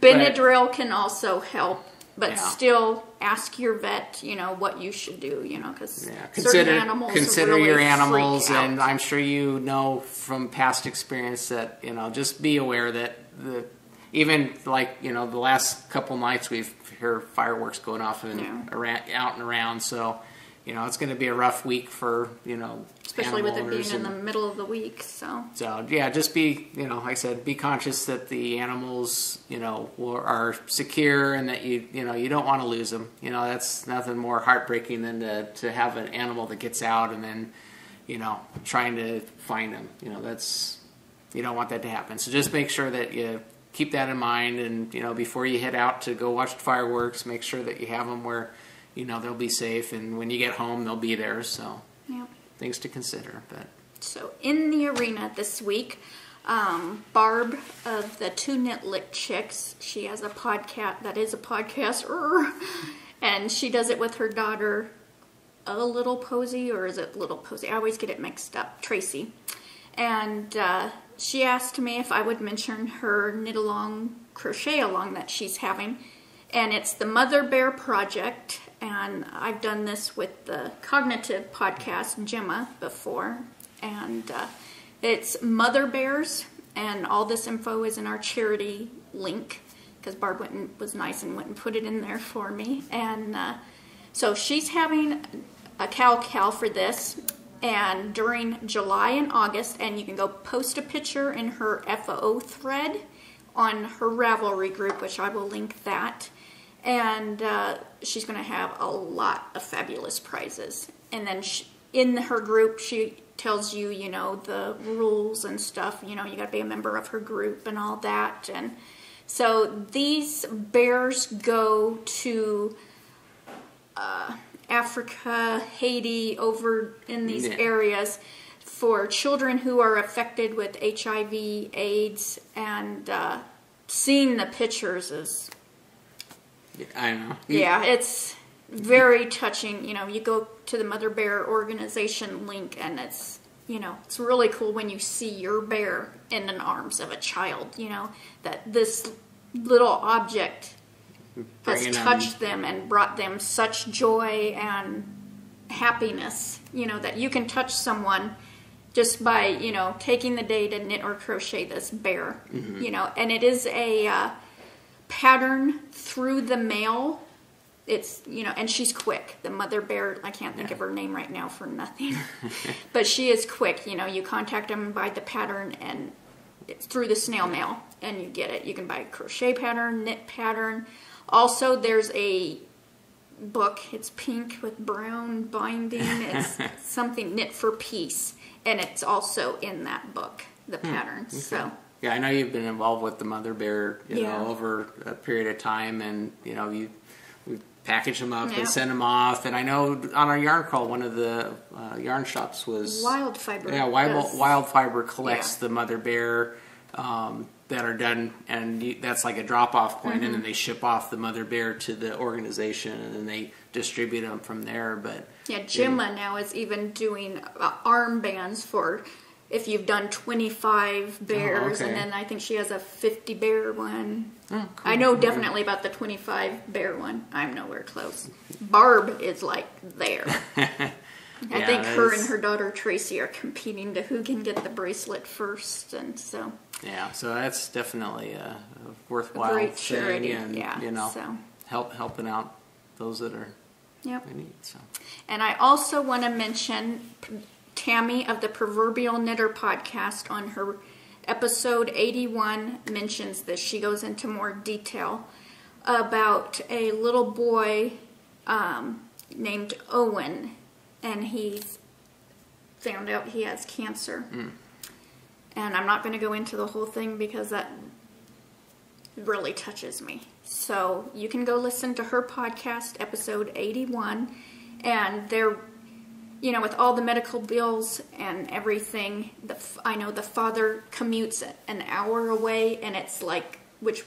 Benadryl can also help. But still, ask your vet, you know, what you should do, you know, because certain animals consider really your animals, out. And I'm sure you know from past experience that, you know, just be aware that even like, you know, the last couple nights we've heard fireworks going off and out and around, so, you know, it's going to be a rough week for, you know, especially with it being in the middle of the week, so yeah, just be, you know, like I said, be conscious that the animals, you know, are secure, and that you know, you don't want to lose them. You know, that's nothing more heartbreaking than to have an animal that gets out and then, you know, trying to find them. You know, you don't want that to happen. So just make sure that you keep that in mind, and, you know, before you head out to go watch the fireworks, make sure that you have them where, you know, they'll be safe, and when you get home, they'll be there. So. Yeah. Things to consider. But so in the arena this week, Barb of the Two Knit Lick Chicks, she has a podcast that is a podcaster, and she does it with her daughter, a Little Posy, or is it Little Posy? I always get it mixed up. Tracy, and she asked me if I would mention her knit along, crochet along that she's having, and it's the Mother Bear Project. And I've done this with the Cognitive podcast, Gemma, before. And it's Mother Bears, and all this info is in our charity link, because Barb was nice and went and put it in there for me. And so she's having a cow for this, and during July and August, and you can go post a picture in her FO thread on her Ravelry group, which I will link that. And she's going to have a lot of fabulous prizes. And then in her group, she tells you, you know, the rules and stuff. You know, you got to be a member of her group and all that. And so these bears go to Africa, Haiti, over in these areas. for children who are affected with HIV, AIDS, and seeing the pictures is... I know. Yeah, it's very touching. You know, you go to the Mother Bear organization link, and it's, you know, it's really cool when you see your bear in the arms of a child, you know, that this little object has touched them and brought them such joy and happiness, you know, that you can touch someone just by, you know, taking the day to knit or crochet this bear, you know, and it is a pattern through the mail. It's, you know, and she's quick. The mother bear, I can't think of her name right now for nothing, but she is quick. You know, you contact them, buy the pattern, and it's through the snail mail, and you get it. You can buy a crochet pattern, knit pattern. Also, there's a book. It's pink with brown binding. It's something Knit for Peace, and it's also in that book, the patterns. Okay. So. Yeah, I know you've been involved with the mother bear, you know, over a period of time, and you know we package them up and send them off. And I know on our yarn crawl, one of the yarn shops was Wild Fiber. Yeah, Wild Fiber collects the mother bear that are done, and that's like a drop-off point, and then they ship off the mother bear to the organization, and then they distribute them from there. But yeah, Gemma now is even doing armbands for if you've done 25 bears, and then I think she has a 50 bear one. Oh, cool. I know definitely about the 25 bear one. I'm nowhere close. Barb is like there. I think her and her daughter Tracy are competing to who can get the bracelet first, and so. Yeah, so that's definitely a worthwhile great charity, thing, and you know, helping out those that are in need. So. And I also want to mention Tammy of the Proverbial Knitter podcast on her episode 81 mentions this. She goes into more detail about a little boy named Owen, and he's found out he has cancer. And I'm not going to go into the whole thing because that really touches me. So you can go listen to her podcast, episode 81, and they're, you know, with all the medical bills and everything, I know the father commutes an hour away, and it's like, which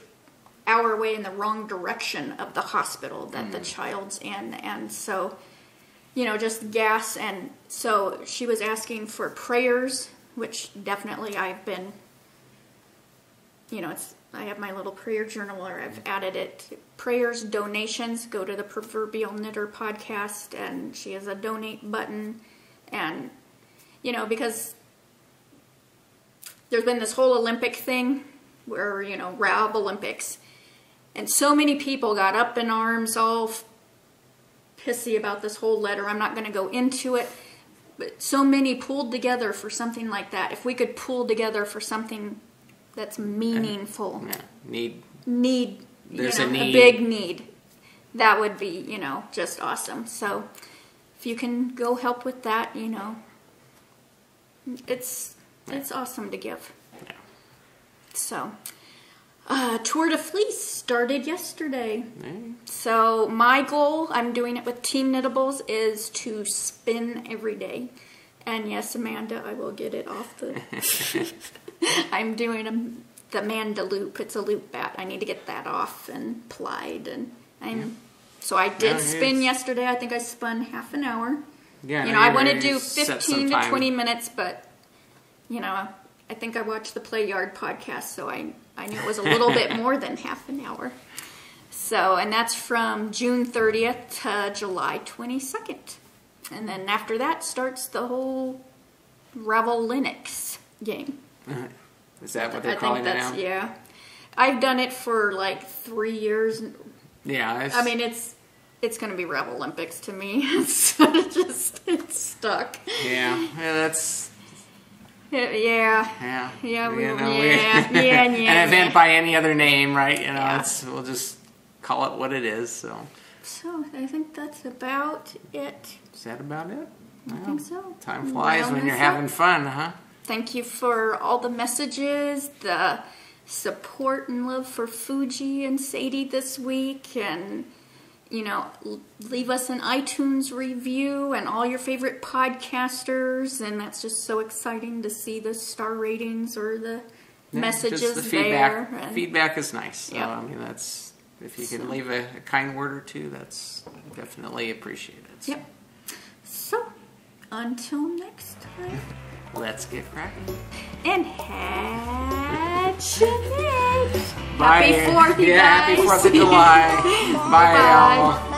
hour away in the wrong direction of the hospital that the child's in. And so, you know, just gas. And so she was asking for prayers, which definitely I've been, you know, I have my little prayer journal where I've added it. Prayers, donations, go to the Proverbial Knitter podcast, and she has a donate button. And, you know, because there's been this whole Olympic thing where, you know, Rab Olympics, and so many people got up in arms all pissy about this whole letter. I'm not going to go into it, but so many pulled together for something like that. If we could pull together for something that's meaningful. Need. There's a need. A big need. That would be, you know, just awesome. So if you can go help with that, you know, it's awesome to give. Yeah. So Tour de Fleece started yesterday. So my goal, I'm doing it with Team Knittables, is to spin every day. And yes, Amanda, I will get it off the... I'm doing the Manda loop. It's a loop bat. I need to get that off and plied. And so I did spin yesterday. I think I spun half an hour. Yeah, you know, I want to do 15 to 20 minutes, but, you know, I think I watched the Play Yard podcast, so I knew it was a little bit more than half an hour. So, and that's from June 30th to July 22nd. And then after that starts the whole Revel Linux game. Is that what they're calling it now? Yeah. I've done it for like 3 years. Yeah. I mean, it's going to be Revel Olympics to me. It's stuck. Yeah. That's... Yeah. An event by any other name, right? You know, we'll just call it what it is. So I think that's about it. Is that about it? I think so. Time flies when you're having fun, huh? Thank you for all the messages, the support and love for Fuji and Sadie this week, and leave us an iTunes review and all your favorite podcasters, and that's just so exciting to see the star ratings or the messages just the feedback. there. Feedback is nice. So, Yep. I mean, if you can leave a kind word or two, that's definitely appreciated. So. Yep. So, until next time. Let's get cracking. And hatch an egg. Bye. Happy 4th, you Yeah, guys. happy 4th of July. Bye, Bye. y'all.